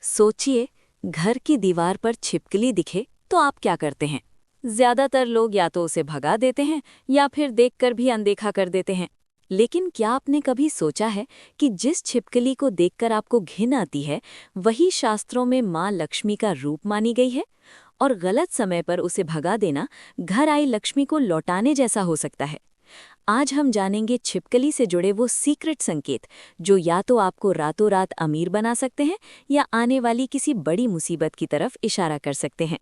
सोचिए, घर की दीवार पर छिपकली दिखे तो आप क्या करते हैं? ज्यादातर लोग या तो उसे भगा देते हैं या फिर देखकर भी अनदेखा कर देते हैं। लेकिन क्या आपने कभी सोचा है कि जिस छिपकली को देखकर आपको घिन आती है, वही शास्त्रों में माँ लक्ष्मी का रूप मानी गई है? और गलत समय पर उसे भगा देना घर आई लक्ष्मी को लौटाने जैसा हो सकता है। आज हम जानेंगे छिपकली से जुड़े वो सीक्रेट संकेत जो या तो आपको रातों रात अमीर बना सकते हैं या आने वाली किसी बड़ी मुसीबत की तरफ इशारा कर सकते हैं।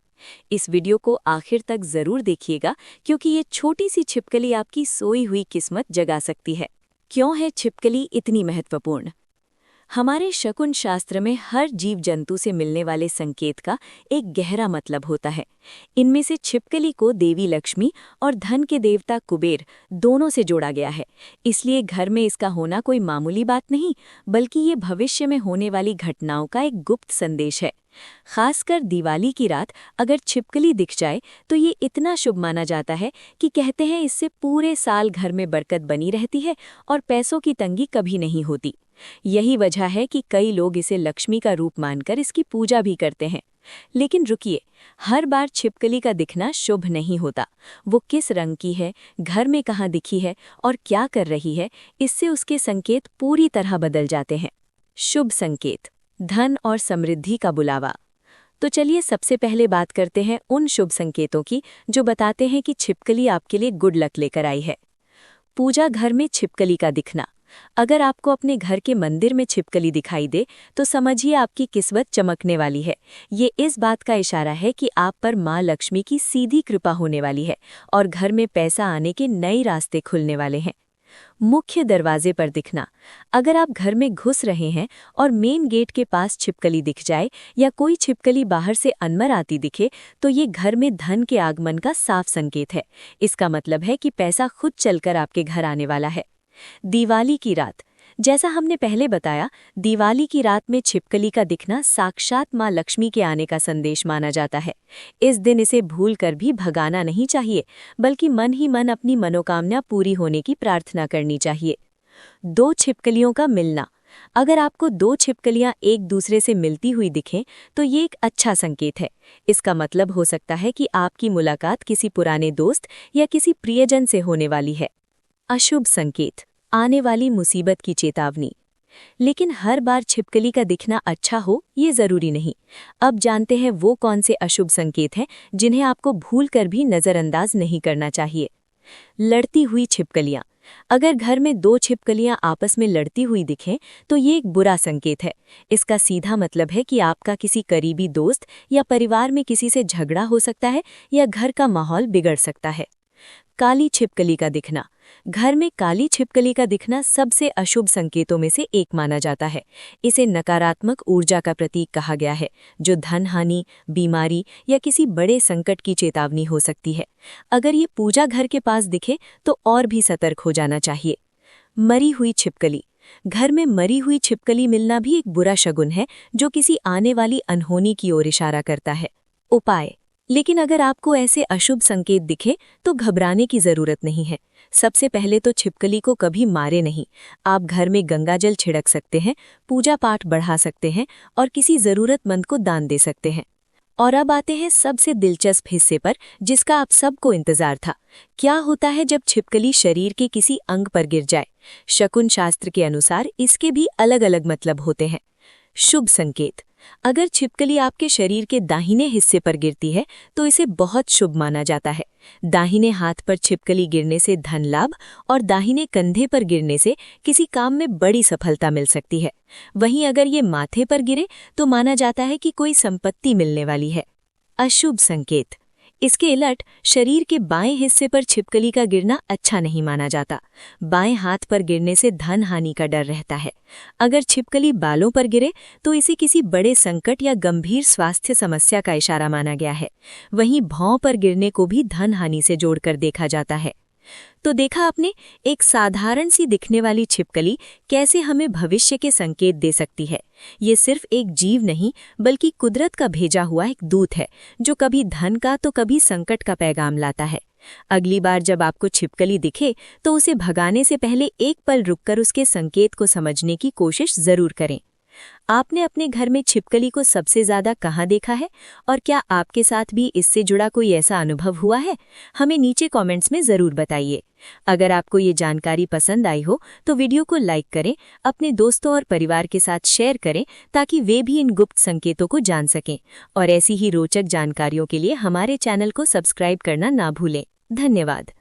इस वीडियो को आखिर तक जरूर देखिएगा, क्योंकि ये छोटी सी छिपकली आपकी सोई हुई किस्मत जगा सकती है। क्यों है छिपकली इतनी महत्वपूर्ण? हमारे शकुन शास्त्र में हर जीव जंतु से मिलने वाले संकेत का एक गहरा मतलब होता है। इनमें से छिपकली को देवी लक्ष्मी और धन के देवता कुबेर दोनों से जोड़ा गया है। इसलिए घर में इसका होना कोई मामूली बात नहीं, बल्कि ये भविष्य में होने वाली घटनाओं का एक गुप्त संदेश है। खासकर दिवाली की रात अगर छिपकली दिख जाए तो ये इतना शुभ माना जाता है कि कहते हैं इससे पूरे साल घर में बरकत बनी रहती है और पैसों की तंगी कभी नहीं होती। यही वजह है कि कई लोग इसे लक्ष्मी का रूप मानकर इसकी पूजा भी करते हैं। लेकिन रुकिए, हर बार छिपकली का दिखना शुभ नहीं होता। वो किस रंग की है, घर में कहाँ दिखी है और क्या कर रही है, इससे उसके संकेत पूरी तरह बदल जाते हैं। शुभ संकेत, धन और समृद्धि का बुलावा। तो चलिए सबसे पहले बात करते हैं उन शुभ संकेतों की जो बताते हैं कि छिपकली आपके लिए गुड लक लेकर आई है। पूजा घर में छिपकली का दिखना। अगर आपको अपने घर के मंदिर में छिपकली दिखाई दे तो समझिए आपकी किस्मत चमकने वाली है। ये इस बात का इशारा है कि आप पर माँ लक्ष्मी की सीधी कृपा होने वाली है और घर में पैसा आने के नए रास्ते खुलने वाले हैं। मुख्य दरवाजे पर दिखना। अगर आप घर में घुस रहे हैं और मेन गेट के पास छिपकली दिख जाए या कोई छिपकली बाहर से अनमर आती दिखे तो ये घर में धन के आगमन का साफ संकेत है। इसका मतलब है कि पैसा खुद चलकर आपके घर आने वाला है। दिवाली की रात। जैसा हमने पहले बताया, दिवाली की रात में छिपकली का दिखना साक्षात माँ लक्ष्मी के आने का संदेश माना जाता है। इस दिन इसे भूलकर भी भगाना नहीं चाहिए, बल्कि मन ही मन अपनी मनोकामना पूरी होने की प्रार्थना करनी चाहिए। दो छिपकलियों का मिलना। अगर आपको दो छिपकलियां एक दूसरे से मिलती हुई दिखें तो ये एक अच्छा संकेत है। इसका मतलब हो सकता है कि आपकी मुलाकात किसी पुराने दोस्त या किसी प्रियजन से होने वाली है। अशुभ संकेत, आने वाली मुसीबत की चेतावनी। लेकिन हर बार छिपकली का दिखना अच्छा हो ये जरूरी नहीं। अब जानते हैं वो कौन से अशुभ संकेत हैं जिन्हें आपको भूलकर भी नजरअंदाज नहीं करना चाहिए। लड़ती हुई छिपकलियां। अगर घर में दो छिपकलियां आपस में लड़ती हुई दिखें तो ये एक बुरा संकेत है। इसका सीधा मतलब है कि आपका किसी करीबी दोस्त या परिवार में किसी से झगड़ा हो सकता है या घर का माहौल बिगड़ सकता है। काली छिपकली का दिखना। घर में काली छिपकली का दिखना सबसे अशुभ संकेतों में से एक माना जाता है। इसे नकारात्मक ऊर्जा का प्रतीक कहा गया है, जो धन हानि, बीमारी या किसी बड़े संकट की चेतावनी हो सकती है। अगर ये पूजा घर के पास दिखे तो और भी सतर्क हो जाना चाहिए। मरी हुई छिपकली। घर में मरी हुई छिपकली मिलना भी एक बुरा शगुन है, जो किसी आने वाली अनहोनी की ओर इशारा करता है। उपाय। लेकिन अगर आपको ऐसे अशुभ संकेत दिखे तो घबराने की जरूरत नहीं है। सबसे पहले तो छिपकली को कभी मारे नहीं। आप घर में गंगाजल छिड़क सकते हैं, पूजा पाठ बढ़ा सकते हैं और किसी जरूरतमंद को दान दे सकते हैं। और अब आते हैं सबसे दिलचस्प हिस्से पर, जिसका आप सबको इंतजार था। क्या होता है जब छिपकली शरीर के किसी अंग पर गिर जाए? शकुन शास्त्र के अनुसार इसके भी अलग अलग मतलब होते हैं। शुभ संकेत। अगर छिपकली आपके शरीर के दाहिने हिस्से पर गिरती है तो इसे बहुत शुभ माना जाता है। दाहिने हाथ पर छिपकली गिरने से धन लाभ और दाहिने कंधे पर गिरने से किसी काम में बड़ी सफलता मिल सकती है। वहीं अगर ये माथे पर गिरे तो माना जाता है कि कोई संपत्ति मिलने वाली है। अशुभ संकेत। इसके उलट शरीर के बाएं हिस्से पर छिपकली का गिरना अच्छा नहीं माना जाता। बाएं हाथ पर गिरने से धन हानि का डर रहता है। अगर छिपकली बालों पर गिरे तो इसे किसी बड़े संकट या गंभीर स्वास्थ्य समस्या का इशारा माना गया है। वहीं भौं पर गिरने को भी धन हानि से जोड़कर देखा जाता है। तो देखा आपने, एक साधारण सी दिखने वाली छिपकली कैसे हमें भविष्य के संकेत दे सकती है। ये सिर्फ एक जीव नहीं, बल्कि कुदरत का भेजा हुआ एक दूत है, जो कभी धन का तो कभी संकट का पैगाम लाता है। अगली बार जब आपको छिपकली दिखे तो उसे भगाने से पहले एक पल रुककर उसके संकेत को समझने की कोशिश जरूर करें। आपने अपने घर में छिपकली को सबसे ज्यादा कहाँ देखा है और क्या आपके साथ भी इससे जुड़ा कोई ऐसा अनुभव हुआ है? हमें नीचे कमेंट्स में जरूर बताइए। अगर आपको ये जानकारी पसंद आई हो तो वीडियो को लाइक करें, अपने दोस्तों और परिवार के साथ शेयर करें ताकि वे भी इन गुप्त संकेतों को जान सकें। और ऐसी ही रोचक जानकारियों के लिए हमारे चैनल को सब्सक्राइब करना ना भूलें। धन्यवाद।